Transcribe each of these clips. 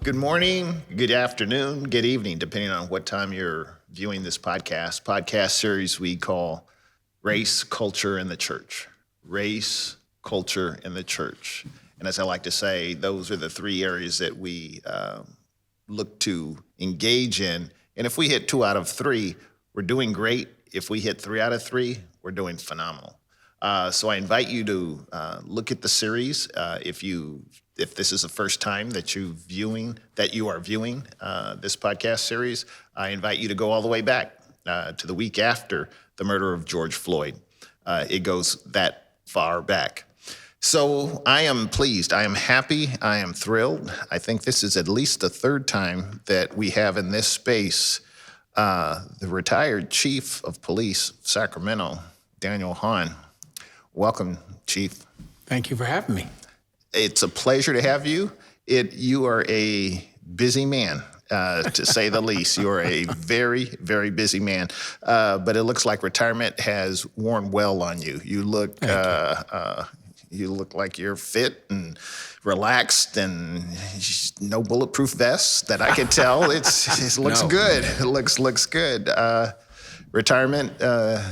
Good morning, good afternoon, good evening, depending on what time you're viewing this podcast series we call Race, Culture, and the Church. Race, Culture, and the Church. And as I like to say, those are the three areas that we look to engage in. And if we hit 2 out of 3, we're doing great. If we hit 3 out of 3, we're doing phenomenal. So I invite you to look at the series. If this is the first time that you are viewing this podcast series, I invite you to go all the way back to the week after the murder of George Floyd. It goes that far back. So I am pleased. I am happy. I am thrilled. I think this is at least the third time that we have in this space the retired chief of police, Sacramento, Daniel Hahn. Welcome, Chief. Thank you for having me. It's a pleasure to have you. You are a busy man, to say the least. You are a very, very busy man. But it looks like retirement has worn well on you. You look like you're fit and relaxed, and no bulletproof vests that I can tell. It looks good. It looks good. Retirement,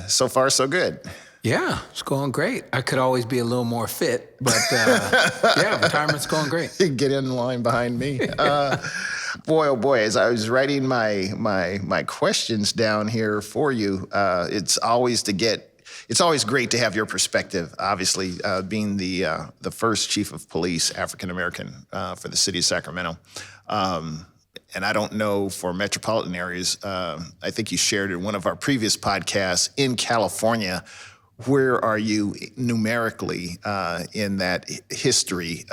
so far so good. Yeah, it's going great. I could always be a little more fit, but yeah, retirement's going great. Get in line behind me. Boy, oh boy, as I was writing my questions down here for you, it's always great to have your perspective. Obviously, being the first chief of police, African American, for the city of Sacramento. And I don't know for metropolitan areas. I think you shared in one of our previous podcasts in California. Where are you numerically in that history?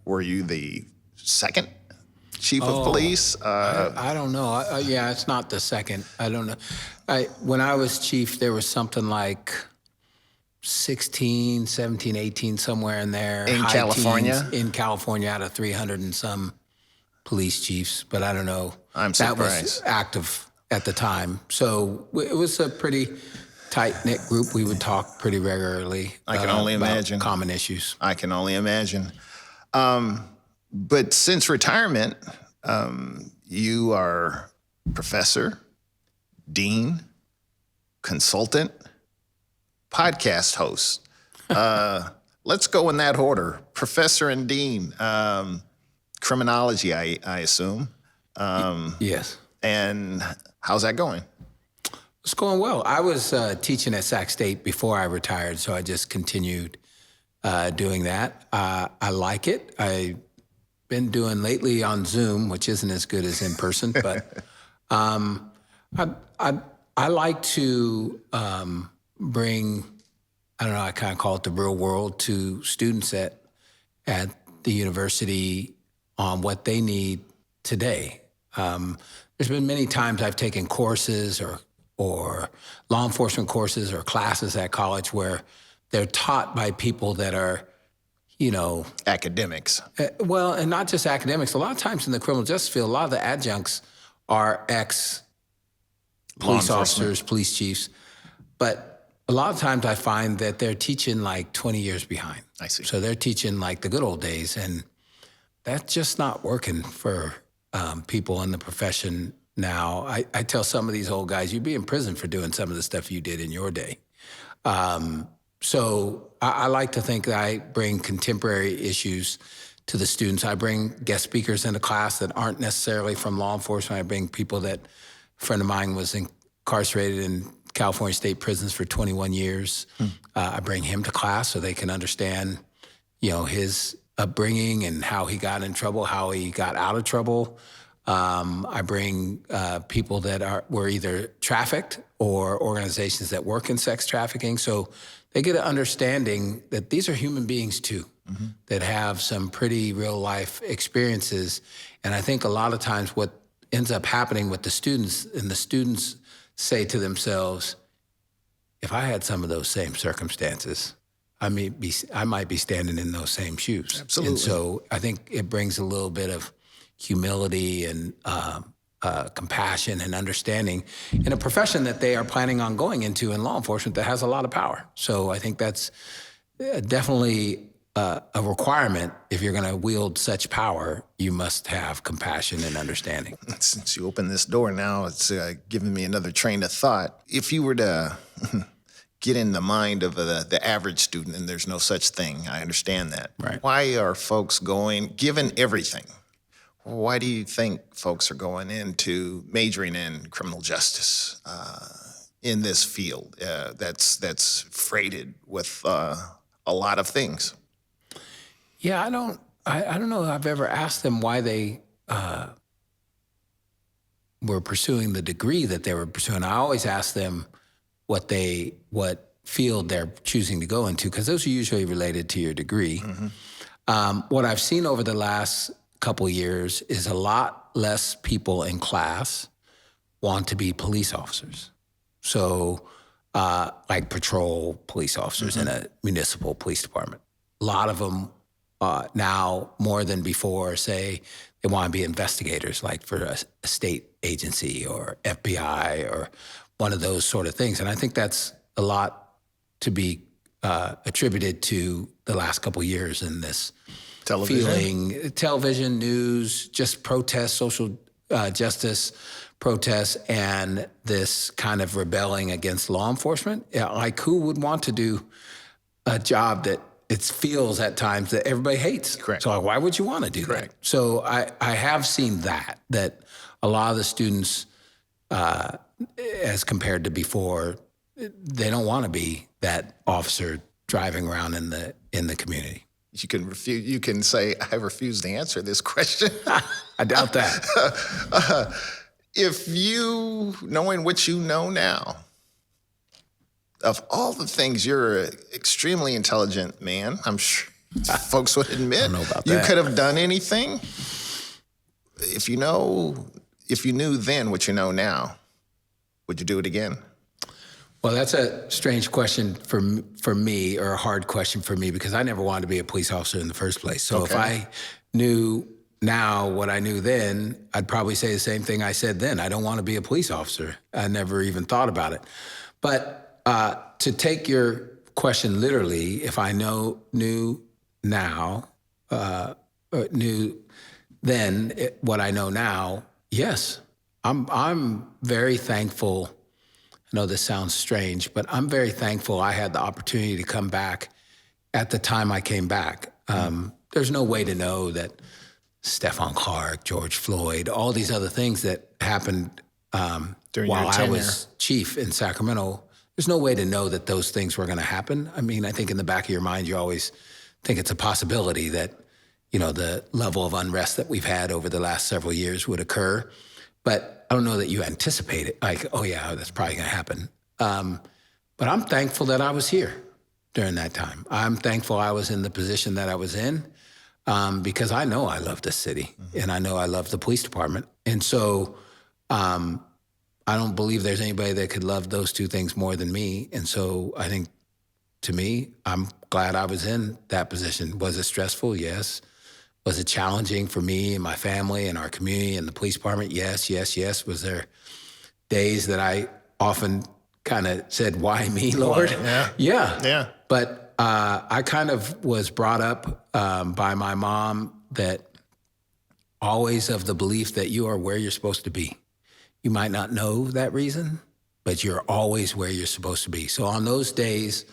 Were you the second chief of police? I don't know. Yeah, it's not the second. I don't know. When I was chief, there was something like 16, 17, 18, somewhere in there. In California? In California, out of 300 and some police chiefs. But I don't know. I'm surprised. That was active at the time. So it was a pretty tight-knit group. We would talk pretty regularly. I can only imagine. Common issues. I can only imagine. But since retirement, you are professor, dean, consultant, podcast host. Let's go in that order. Professor and dean. Criminology, I assume. Yes. And how's that going? It's going well. I was teaching at Sac State before I retired, so I just continued doing that. I like it. I've been doing lately on Zoom, which isn't as good as in person, but I like to bring, I don't know, I kind of call it the real world to students at the university on what they need today. There's been many times I've taken courses or law enforcement courses or classes at college where they're taught by people that are, academics. Well, and not just academics. A lot of times in the criminal justice field, a lot of the adjuncts are ex-police officers, police chiefs. But a lot of times I find that they're teaching like 20 years behind. I see. So they're teaching like the good old days, and that's just not working for people in the profession now. I tell some of these old guys, you'd be in prison for doing some of the stuff you did in your day. So I like to think that I bring contemporary issues to the students. I bring guest speakers into class that aren't necessarily from law enforcement. I bring people that, a friend of mine was incarcerated in California state prisons for 21 years. I bring him to class so they can understand, his upbringing and how he got in trouble, how he got out of trouble. I bring people that were either trafficked or organizations that work in sex trafficking. So they get an understanding that these are human beings too, that have some pretty real life experiences. And I think a lot of times what ends up happening with the students, and the students say to themselves, if I had some of those same circumstances, I might be standing in those same shoes. Absolutely. And so I think it brings a little bit of humility and compassion and understanding in a profession that they are planning on going into in law enforcement that has a lot of power. So I think that's definitely a requirement. If you're going to wield such power, you must have compassion and understanding. Since you opened this door now, it's giving me another train of thought. If you were to get in the mind of the average student, and there's no such thing, I understand that. Right. Why are folks going, given everything, why do you think folks are going into majoring in criminal justice in this field that's freighted with a lot of things? Yeah, I don't know if I've ever asked them why they were pursuing the degree that they were pursuing. I always ask them what field they're choosing to go into, because those are usually related to your degree. Mm-hmm. What I've seen over the last couple years is a lot less people in class want to be police officers. So like patrol police officers in a municipal police department. A lot of them now, more than before, say they want to be investigators, like for a state agency or FBI or one of those sort of things. And I think that's a lot to be attributed to the last couple of years in this television, news, just protests, social justice protests, and this kind of rebelling against law enforcement. Yeah, like, who would want to do a job that it feels at times that everybody hates? Correct. So why would you want to do that? So I have seen that a lot of the students, as compared to before, they don't want to be that officer driving around in the community. You can refuse. You can say, "I refuse to answer this question." I doubt that. If you, knowing what you know now, of all the things, you're an extremely intelligent man. I'm sure folks would admit. I don't know about you that. could have done anything. If you knew then what you know now, would you do it again? Well, that's a strange question for me, or a hard question for me, because I never wanted to be a police officer in the first place. So if I knew now what I knew then, I'd probably say the same thing I said then. I don't want to be a police officer. I never even thought about it. But to take your question literally, if I knew now, knew then what I know now, yes. I'm very thankful. I know this sounds strange, but I'm very thankful I had the opportunity to come back at the time I came back. There's no way to know that Stephon Clark, George Floyd, all these other things that happened while I was chief in Sacramento, there's no way to know that those things were going to happen. I mean, I think in the back of your mind, you always think it's a possibility that, the level of unrest that we've had over the last several years would occur. But I don't know that you anticipate it, like, oh yeah, that's probably going to happen. But I'm thankful that I was here during that time. I'm thankful I was in the position that I was in, because I know I love this city, and I know I love the police department. And so I don't believe there's anybody that could love those two things more than me. And so I think, to me, I'm glad I was in that position. Was it stressful? Yes. Was it challenging for me and my family and our community and the police department? Yes, yes, yes. Was there days that I often kind of said, why me, Lord? Yeah. But I kind of was brought up by my mom that always of the belief that you are where you're supposed to be. You might not know that reason, but you're always where you're supposed to be. So on those days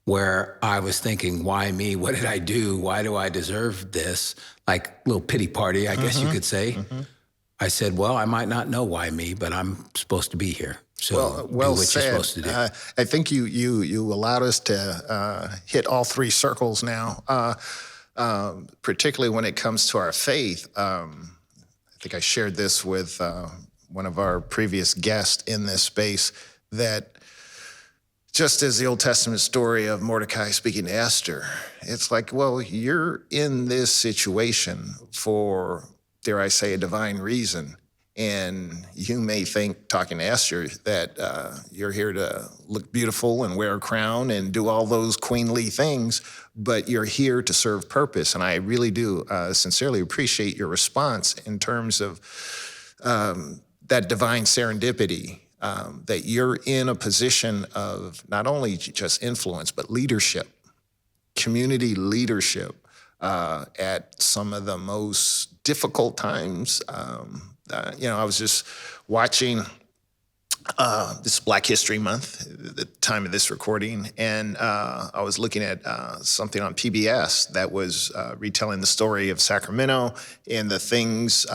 where I was thinking, why me? What did I do? Why do I deserve this? Like a little pity party, I guess you could say. I said, well, I might not know why me, but I'm supposed to be here. So do what said. You're supposed to do. I think you allowed us to hit all three circles now, particularly when it comes to our faith. I think I shared this with one of our previous guests in this space, that just as the Old Testament story of Mordecai speaking to Esther, it's like, well, you're in this situation for, dare I say, a divine reason. And you may think, talking to Esther, that you're here to look beautiful and wear a crown and do all those queenly things, but you're here to serve purpose. And I really do sincerely appreciate your response in terms of that divine serendipity, that you're in a position of not only just influence, but leadership, community leadership at some of the most difficult times. I was just watching this Black History Month, the time of this recording, and I was looking at something on PBS that was retelling the story of Sacramento and the things,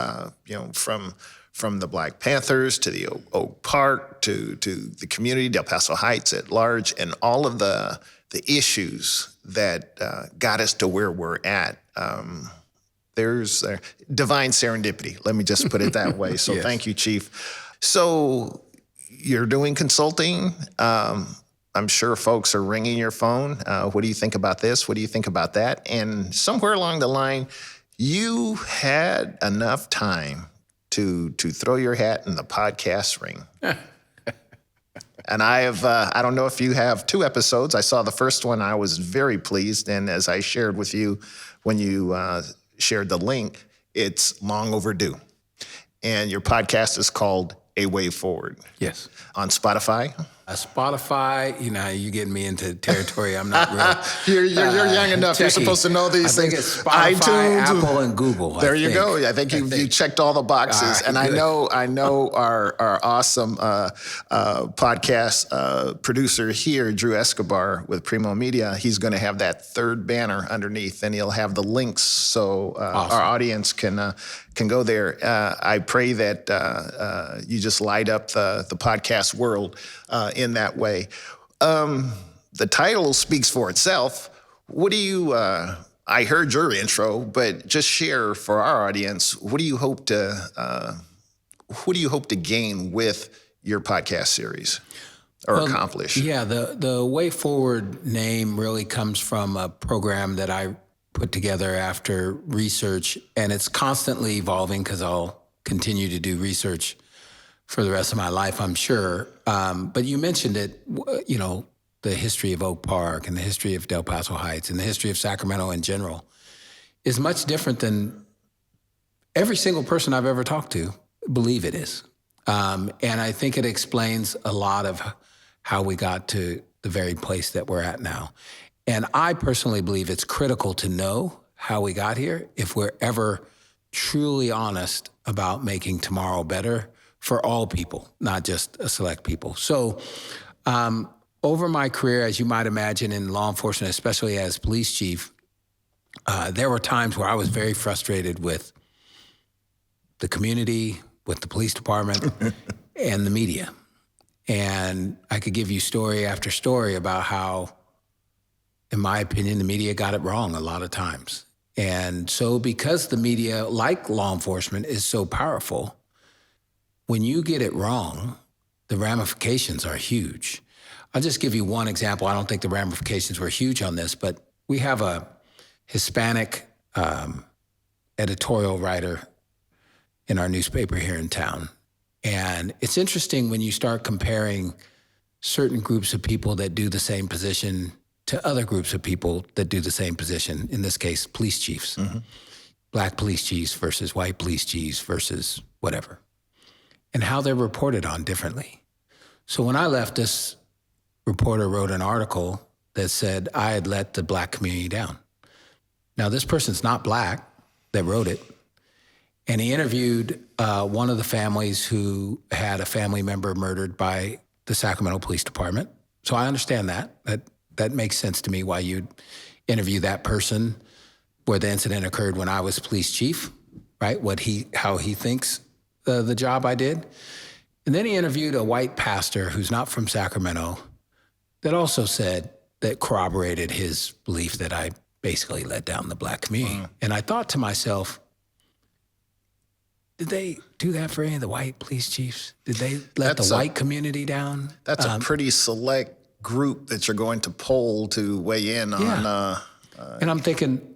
from the Black Panthers to the Oak Park to the community, Del Paso Heights at large, and all of the issues that got us to where we're at. There's divine serendipity. Let me just put it that way. So Yes. Thank you, Chief. So you're doing consulting. I'm sure folks are ringing your phone. What do you think about this? What do you think about that? And somewhere along the line, you had enough time to throw your hat in the podcast ring. And I don't know if you have 2 episodes. I saw the first one. I was very pleased. And as I shared with you when you shared the link, it's long overdue. And your podcast is called A Way Forward. Yes. On Spotify. Spotify, you getting me into territory I'm not real. You're young enough. You're techie. supposed to know these I things. think it's Spotify, iTunes, Apple, and Google. There you go. I think you checked all the boxes. And I know our awesome podcast producer here, Drew Escobar with Preemo Media, he's going to have that third banner underneath, and he'll have the links so Awesome. our audience can go there. I pray that you just light up the podcast world in that way. The title speaks for itself. What do you, I heard your intro, but just share for our audience, what do you hope to gain with your podcast series or accomplish? Yeah, the Way Forward name really comes from a program that I put together after research, and it's constantly evolving because I'll continue to do research for the rest of my life, I'm sure. But you mentioned it, the history of Oak Park and the history of Del Paso Heights and the history of Sacramento in general is much different than every single person I've ever talked to believe it is. And I think it explains a lot of how we got to the very place that we're at now. And I personally believe it's critical to know how we got here if we're ever truly honest about making tomorrow better for all people, not just a select people. So over my career, as you might imagine in law enforcement, especially as police chief, there were times where I was very frustrated with the community, with the police department, and the media. And I could give you story after story about how, in my opinion, the media got it wrong a lot of times. And so because the media, like law enforcement, is so powerful, when you get it wrong, the ramifications are huge. I'll just give you one example. I don't think the ramifications were huge on this, but we have a Hispanic editorial writer in our newspaper here in town. And it's interesting when you start comparing certain groups of people that do the same position to other groups of people that do the same position, in this case, police chiefs. Mm-hmm. Black police chiefs versus white police chiefs versus whatever, and how they're reported on differently. So when I left, this reporter wrote an article that said I had let the Black community down. Now, this person's not Black that wrote it, and he interviewed one of the families who had a family member murdered by the Sacramento Police Department. So I understand that makes sense to me why you'd interview that person where the incident occurred when I was police chief, right? How he thinks the job I did. And then he interviewed a white pastor who's not from Sacramento that also said that corroborated his belief that I basically let down the Black community. Mm. And I thought to myself, did they do that for any of the white police chiefs? Did they let the white community down? That's a pretty select group that you're going to poll to weigh in on. And I'm thinking,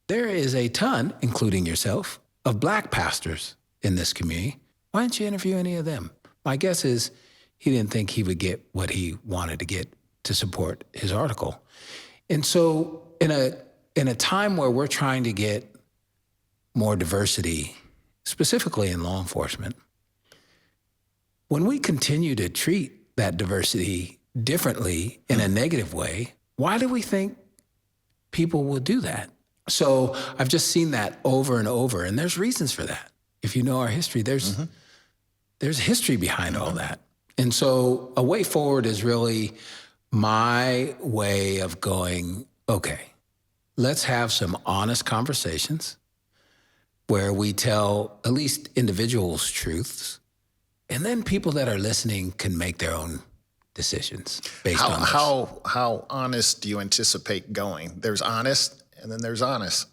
there is a ton, including yourself, of Black pastors in this community. Why didn't you interview any of them? My guess is he didn't think he would get what he wanted to get to support his article. And so in a time where we're trying to get more diversity, specifically in law enforcement, when we continue to treat that diversity differently in a negative way, why do we think people will do that. So I've just seen that over and over, and there's reasons for that. If you know our history, there's history behind all that. And so a way forward is really my way of going, okay, let's have some honest conversations where we tell at least individuals truths, and then people that are listening can make their own decisions based on this. How honest do you anticipate going? There's honest, and then there's honest.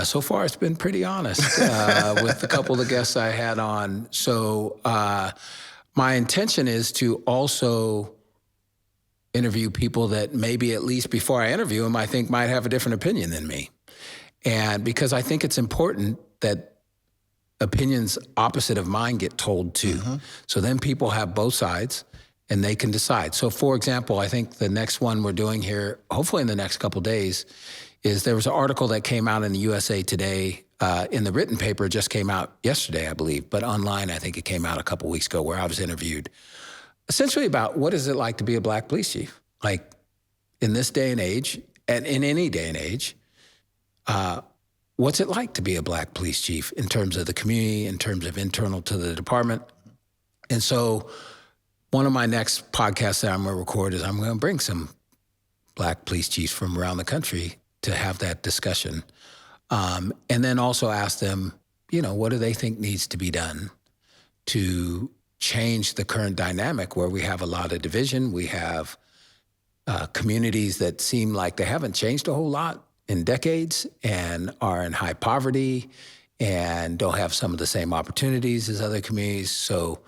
So far, it's been pretty honest with a couple of the guests I had on. So my intention is to also interview people that maybe at least before I interview them, I think might have a different opinion than me. And because I think it's important that opinions opposite of mine get told too. So then people have both sides and they can decide. So for example, I think the next one we're doing here, hopefully in the next couple of days, is there was an article that came out in the USA Today, in the written paper, it just came out yesterday, I believe, but online, I think it came out a couple weeks ago, where I was interviewed, essentially about what is it like to be a black police chief? Like in this day and age, and in any day and age, what's it like to be a black police chief in terms of the community, in terms of internal to the department? And so one of my next podcasts that I'm gonna record is I'm gonna bring some black police chiefs from around the country to have that discussion. And then also ask them, what do they think needs to be done to change the current dynamic where we have a lot of division. We have communities that seem like they haven't changed a whole lot in decades and are in high poverty and don't have some of the same opportunities as other communities. So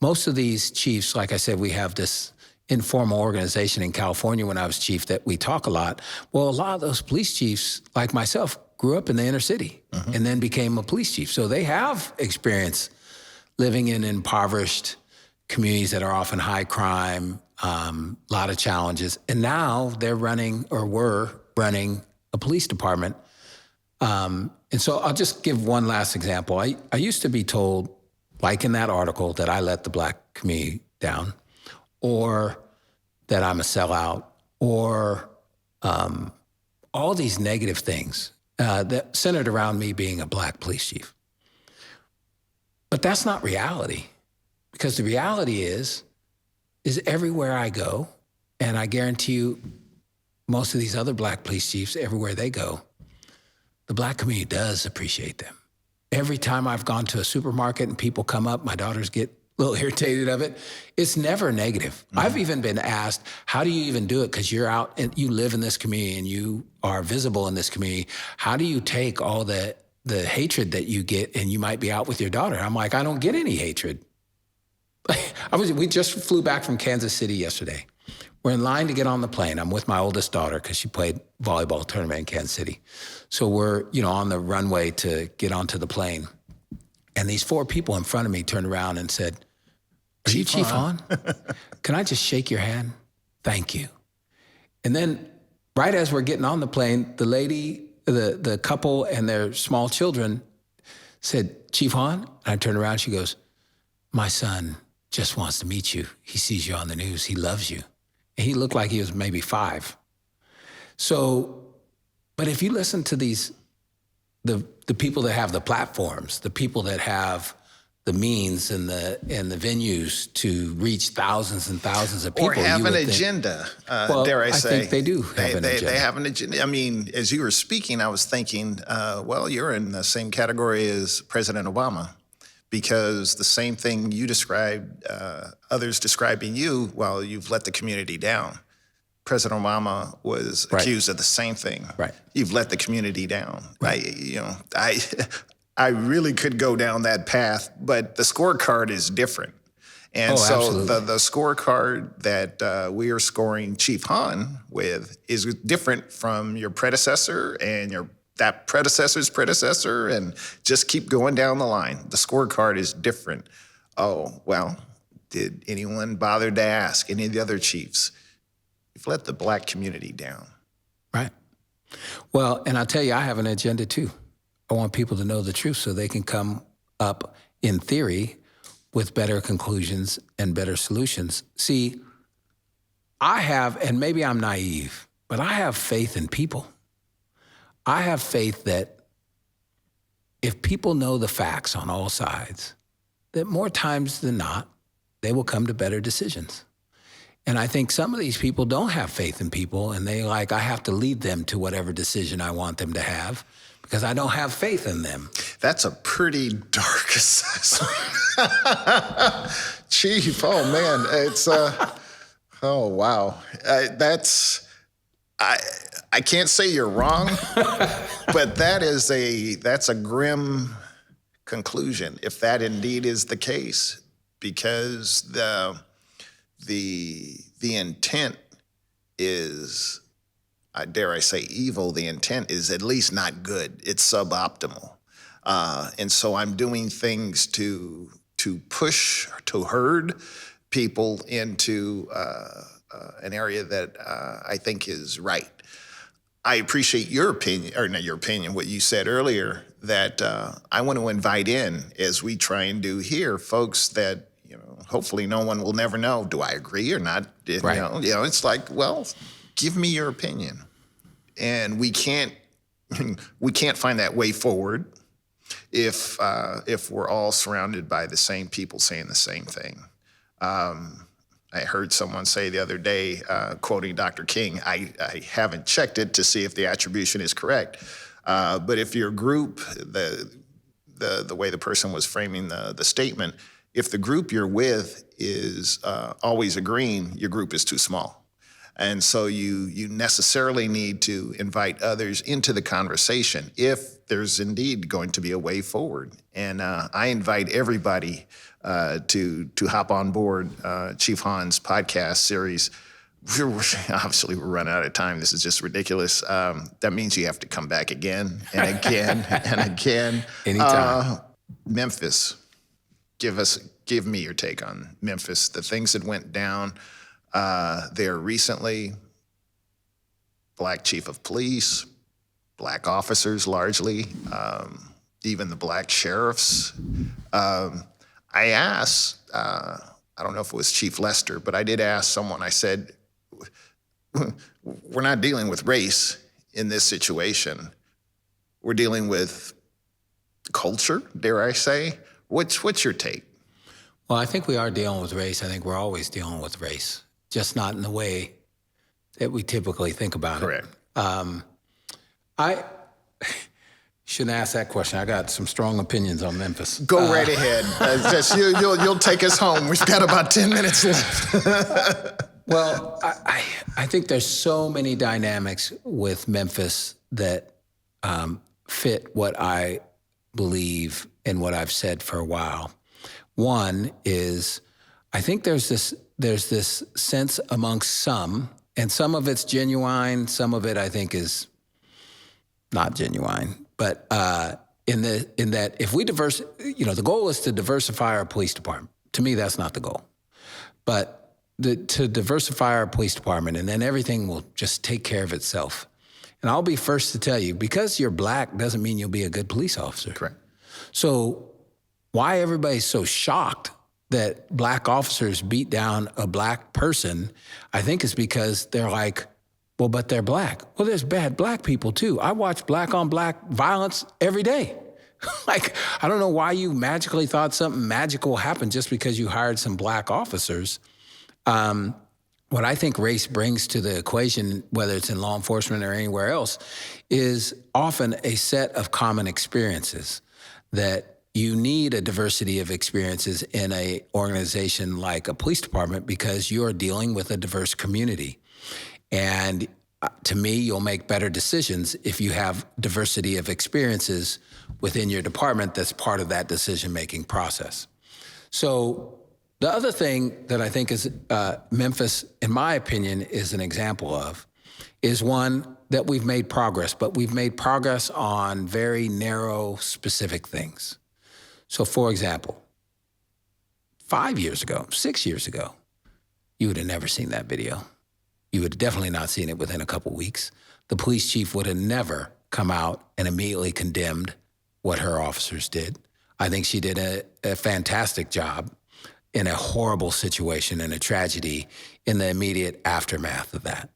most of these chiefs, like I said, we have this informal organization in California when I was chief that we talk a lot. Well, a lot of those police chiefs, like myself, grew up in the inner city and then became a police chief. So they have experience living in impoverished communities that are often high crime, a lot of challenges. And now they're running, or were running, a police department. And so I'll just give one last example. I used to be told, like in that article, that I let the black community down, or that I'm a sellout, or all these negative things that centered around me being a black police chief. But that's not reality, because the reality is everywhere I go, and I guarantee you most of these other black police chiefs, everywhere they go, the black community does appreciate them. Every time I've gone to a supermarket and people come up, my daughters get a little irritated of it. It's never negative. I've even been asked, how do you even do it? Because you're out and you live in this community and you are visible in this community. How do you take all the hatred that you get and you might be out with your daughter? I'm like, I don't get any hatred. We just flew back from Kansas City yesterday. We're in line to get on the plane. I'm with my oldest daughter because she played volleyball tournament in Kansas City. So we're, on the runway to get onto the plane. And these four people in front of me turned around and said, "Are you Chief Hahn? Can I just shake your hand? Thank you." And then right as we're getting on the plane, the lady, the couple and their small children said, "Chief Hahn?" And I turned around, she goes, "My son just wants to meet you. He sees you on the news. He loves you." And he looked like he was maybe 5. So, but if you listen to these, the people that have the platforms, the people that have the means and the venues to reach thousands and thousands of people, or have an agenda, dare I say. I think they do have an agenda. They have an agenda. I mean, as you were speaking, I was thinking, well, you're in the same category as President Obama, because the same thing you described, others describing you, well, you've let the community down. President Obama was accused of the same thing. Right. You've let the community down. Right. I really could go down that path, but the scorecard is different. And so the scorecard that we are scoring Chief Hahn with is different from your predecessor and that predecessor's predecessor, and just keep going down the line. The scorecard is different. Oh, well, did anyone bother to ask any of the other chiefs? You've let the black community down. Right. Well, and I'll tell you, I have an agenda too. I want people to know the truth so they can come up, in theory, with better conclusions and better solutions. See, I have, and maybe I'm naive, but I have faith in people. I have faith that if people know the facts on all sides, that more times than not, they will come to better decisions. And I think some of these people don't have faith in people, and I have to lead them to whatever decision I want them to have because I don't have faith in them. That's a pretty dark assessment. Chief, oh man, it's, oh wow. I can't say you're wrong, but that's a grim conclusion if that indeed is the case, because the intent is, dare I say, evil. The intent is at least not good. It's suboptimal, and so I'm doing things to push, to herd people into an area that I think is right. I appreciate your opinion, or not your opinion, what you said earlier, that I want to invite in, as we try and do here, folks that, hopefully no one will never know, do I agree or not? Right. It's like, well, give me your opinion. And we can't find that way forward if we're all surrounded by the same people saying the same thing. I heard someone say the other day, quoting Dr. King, I haven't checked it to see if the attribution is correct, but if your group, the way the person was framing the statement, if the group you're with is always agreeing, your group is too small. And so you necessarily need to invite others into the conversation if there's indeed going to be a way forward. And I invite everybody to hop on board Chief Hahn's podcast series. Obviously, we're running out of time. This is just ridiculous. That means you have to come back again and again and again. Anytime. Memphis, give me your take on Memphis, the things that went down there recently. Black chief of police, black officers largely, even the black sheriffs. I asked, I don't know if it was Chief Lester, but I did ask someone, I said, we're not dealing with race in this situation. We're dealing with culture, dare I say. What's your take? Well, I think we are dealing with race. I think we're always dealing with race, just not in the way that we typically think about Correct. it. I shouldn't ask that question. I got some strong opinions on Memphis. Go right ahead. You'll take us home. We've got about 10 minutes left. Well, I think there's so many dynamics with Memphis that fit what I believe and what I've said for a while. One is, I think there's this sense amongst some, and some of it's genuine, some of it I think is not genuine. But in that, if we the goal is to diversify our police department. To me, that's not the goal. But to diversify our police department, and then everything will just take care of itself. And I'll be first to tell you, because you're black doesn't mean you'll be a good police officer. Correct. So why everybody's so shocked that black officers beat down a black person, I think is because they're like, well, but they're black. Well, there's bad black people too. I watch black on black violence every day. Like, I don't know why you magically thought something magical happened just because you hired some black officers. What I think race brings to the equation, whether it's in law enforcement or anywhere else, is often a set of common experiences that you need a diversity of experiences in an organization like a police department because you're dealing with a diverse community. And to me, you'll make better decisions if you have diversity of experiences within your department that's part of that decision-making process. So the other thing that I think is Memphis, in my opinion, is an example of, is one that we've made progress, but we've made progress on very narrow, specific things. So for example, 5 years ago, 6 years ago, you would have never seen that video. You would have definitely not seen it within a couple weeks. The police chief would have never come out and immediately condemned what her officers did. I think she did a fantastic job in a horrible situation and a tragedy in the immediate aftermath of that.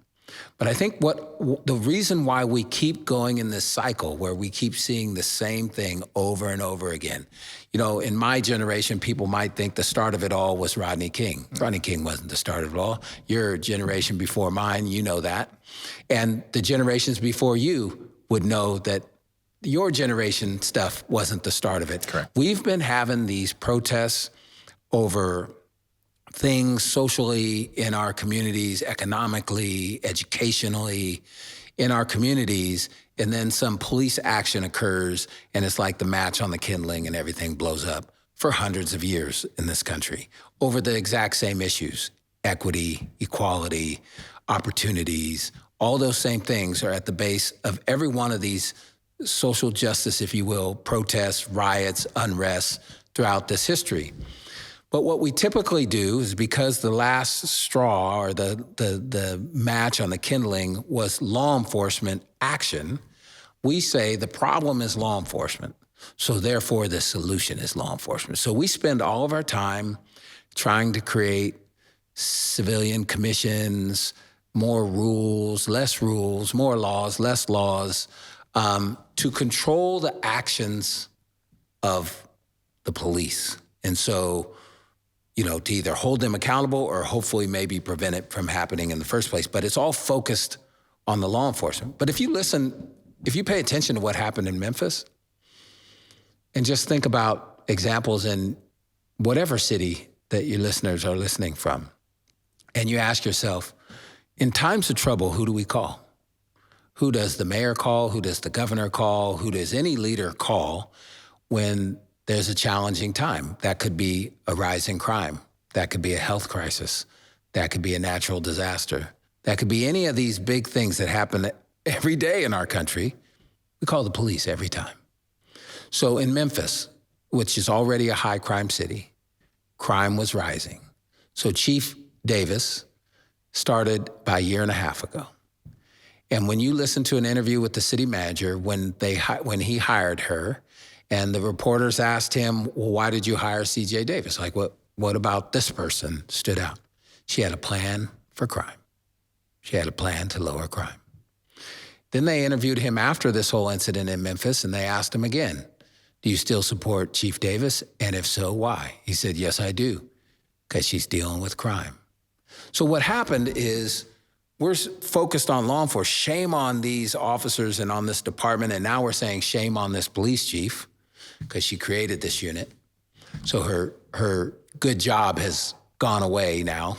But I think the reason why we keep going in this cycle where we keep seeing the same thing over and over again, in my generation, people might think the start of it all was Rodney King. Rodney King wasn't the start of it all. Your generation before mine, you know that. And the generations before you would know that your generation stuff wasn't the start of it. Correct. We've been having these protests over things socially in our communities, economically, educationally, in our communities, and then some police action occurs, and it's like the match on the kindling and everything blows up for hundreds of years in this country over the exact same issues: equity, equality, opportunities. All those same things are at the base of every one of these social justice, if you will, protests, riots, unrest throughout this history. But what we typically do is, because the last straw or the match on the kindling was law enforcement action, we say the problem is law enforcement. So therefore the solution is law enforcement. So we spend all of our time trying to create civilian commissions, more rules, more laws, less laws, to control the actions of the police. And so, to either hold them accountable or hopefully maybe prevent it from happening in the first place. But it's all focused on the law enforcement. But if you pay attention to what happened in Memphis, and just think about examples in whatever city that your listeners are listening from, and you ask yourself, in times of trouble, who do we call? Who does the mayor call? Who does the governor call? Who does any leader call when there's a challenging time? That could be a rise in crime. That could be a health crisis. That could be a natural disaster. That could be any of these big things that happen every day in our country. We call the police every time. So in Memphis, which is already a high crime city, crime was rising. So Chief Davis started about a year and a half ago. And when you listen to an interview with the city manager, when he hired her, and the reporters asked him, well, why did you hire C.J. Davis? Like, what about this person stood out? She had a plan for crime. She had a plan to lower crime. Then they interviewed him after this whole incident in Memphis, and they asked him again, do you still support Chief Davis? And if so, why? He said, yes, I do, because she's dealing with crime. So what happened is, we're focused on law enforcement. Shame on these officers and on this department. And now we're saying shame on this police chief, because she created this unit. So her good job has gone away now.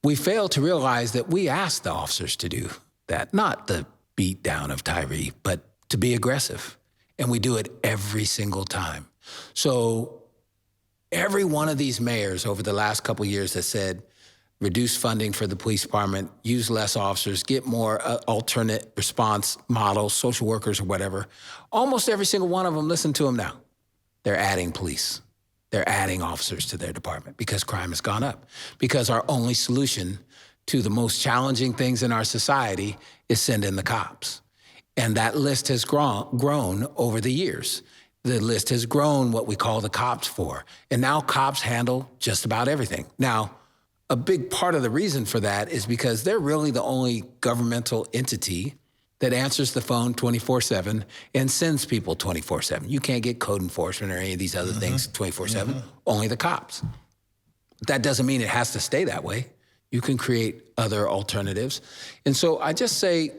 We fail to realize that we asked the officers to do that, not the beat down of Tyree, but to be aggressive. And we do it every single time. So every one of these mayors over the last couple of years has said, reduce funding for the police department, use less officers, get more alternate response models, social workers or whatever. Almost every single one of them, listen to them now. They're adding police. They're adding officers to their department because crime has gone up. Because our only solution to the most challenging things in our society is send in the cops. And that list has grown over the years. The list has grown what we call the cops for. And now cops handle just about everything. Now, a big part of the reason for that is because they're really the only governmental entity that answers the phone 24/7 and sends people 24/7. You can't get code enforcement or any of these other things 24/7, only the cops. That doesn't mean it has to stay that way. You can create other alternatives. And so I just say,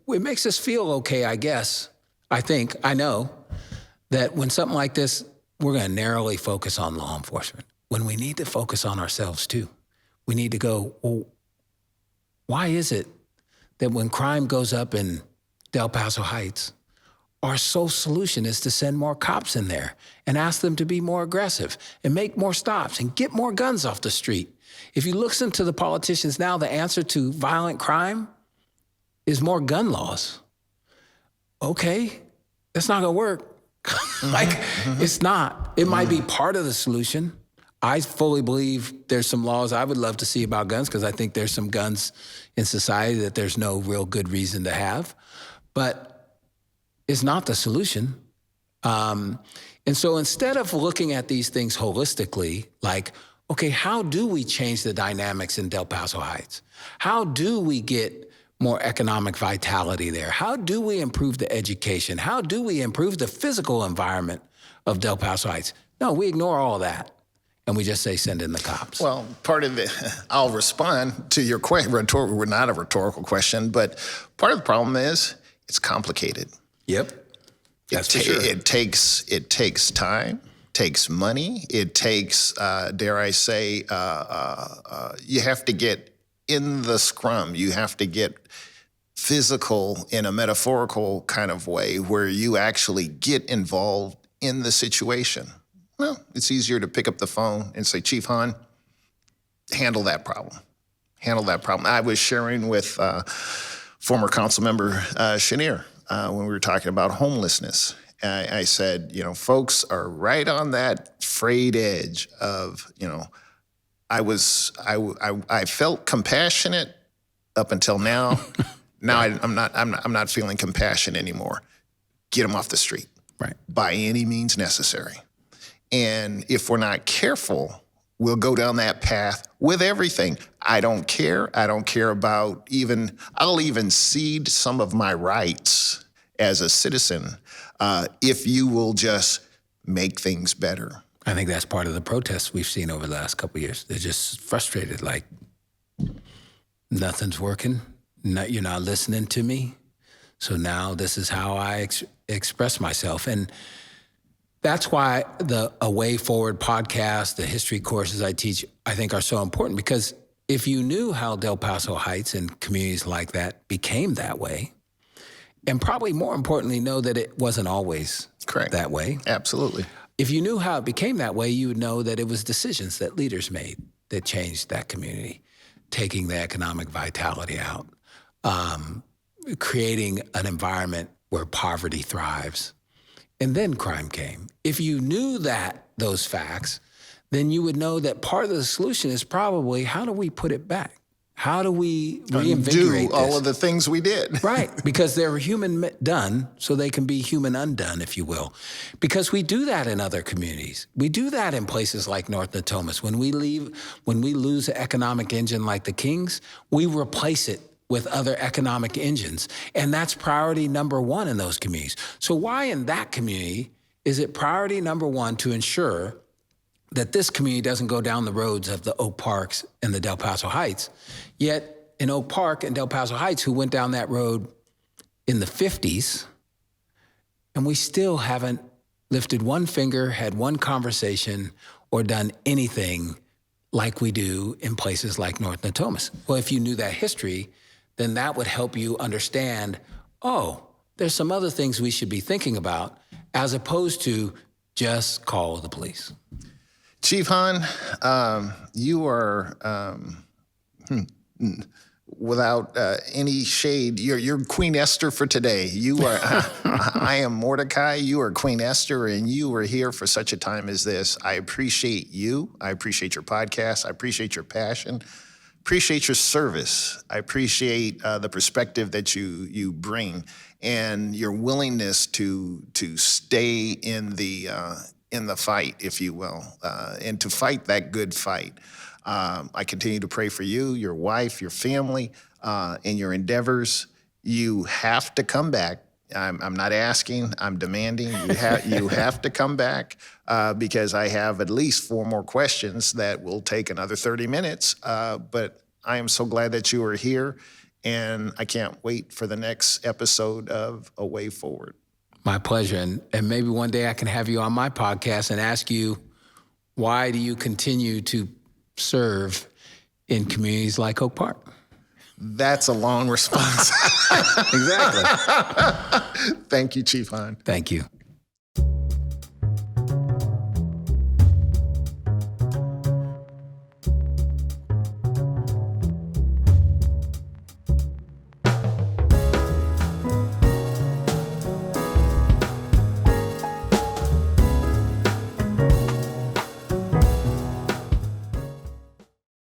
it makes us feel okay, I guess, I know, that when something like this, we're going to narrowly focus on law enforcement, when we need to focus on ourselves too. We need to go, well, why is it that when crime goes up in Del Paso Heights, our sole solution is to send more cops in there and ask them to be more aggressive and make more stops and get more guns off the street? If you listen to the politicians now, the answer to violent crime is more gun laws. Okay, that's not gonna work. It's not. It might be part of the solution. I fully believe there's some laws I would love to see about guns, because I think there's some guns in society that there's no real good reason to have. But it's not the solution. And so instead of looking at these things holistically, like, okay, how do we change the dynamics in Del Paso Heights? How do we get more economic vitality there? How do we improve the education? How do we improve the physical environment of Del Paso Heights? No, we ignore all that. And we just say, send in the cops. Well, part of it, I'll respond to your question, not a rhetorical question, but part of the problem is it's complicated. Yep, that's for sure. It takes time, takes money. It takes, dare I say, you have to get in the scrum. You have to get physical in a metaphorical kind of way where you actually get involved in the situation. Well, it's easier to pick up the phone and say, Chief Hahn, handle that problem. Handle that problem. I was sharing with former council member Chenier when we were talking about homelessness. I said, folks are right on that frayed edge of, I felt compassionate up until now. Now I'm not feeling compassion anymore. Get them off the street, right? By any means necessary. And if we're not careful, we'll go down that path with everything. I don't care. I don't care about I'll even cede some of my rights as a citizen if you will just make things better. I think that's part of the protests we've seen over the last couple of years. They're just frustrated, like nothing's working. You're not listening to me. So now this is how I express myself. And that's why the A Way Forward podcast, the history courses I teach, I think are so important, because if you knew how Del Paso Heights and communities like that became that way, and probably more importantly, know that it wasn't always that way. Absolutely. If you knew how it became that way, you would know that it was decisions that leaders made that changed that community, taking the economic vitality out, creating an environment where poverty thrives. And then crime came. If you knew those facts, then you would know that part of the solution is probably, how do we put it back? How do we reinvigorate all this? of the things we did? Right, because they're human done, so they can be human undone, if you will. Because we do that in other communities. We do that in places like North Natomas. When we lose an economic engine like the Kings, we replace it with other economic engines. And that's priority number one in those communities. So why in that community is it priority number one to ensure that this community doesn't go down the roads of the Oak Parks and the Del Paso Heights? Yet in Oak Park and Del Paso Heights, who went down that road in the 50s, and we still haven't lifted one finger, had one conversation, or done anything like we do in places like North Natomas. Well, if you knew that history, then that would help you understand, there's some other things we should be thinking about, as opposed to just call the police. Chief Hahn, you are, without any shade, you're Queen Esther for today. You are, I am Mordecai, you are Queen Esther, and you are here for such a time as this. I appreciate you. I appreciate your podcast. I appreciate your passion. Appreciate your service. I appreciate the perspective that you bring and your willingness to stay in the fight, if you will, and to fight that good fight. I continue to pray for you, your wife, your family, and your endeavors. You have to come back. I'm not asking, I'm demanding. You have to come back because I have at least 4 more questions that will take another 30 minutes. But I am so glad that you are here, and I can't wait for the next episode of A Way Forward. My pleasure. And maybe one day I can have you on my podcast and ask you, why do you continue to serve in communities like Oak Park? That's a long response. Exactly. Thank you, Chief Hahn. Thank you.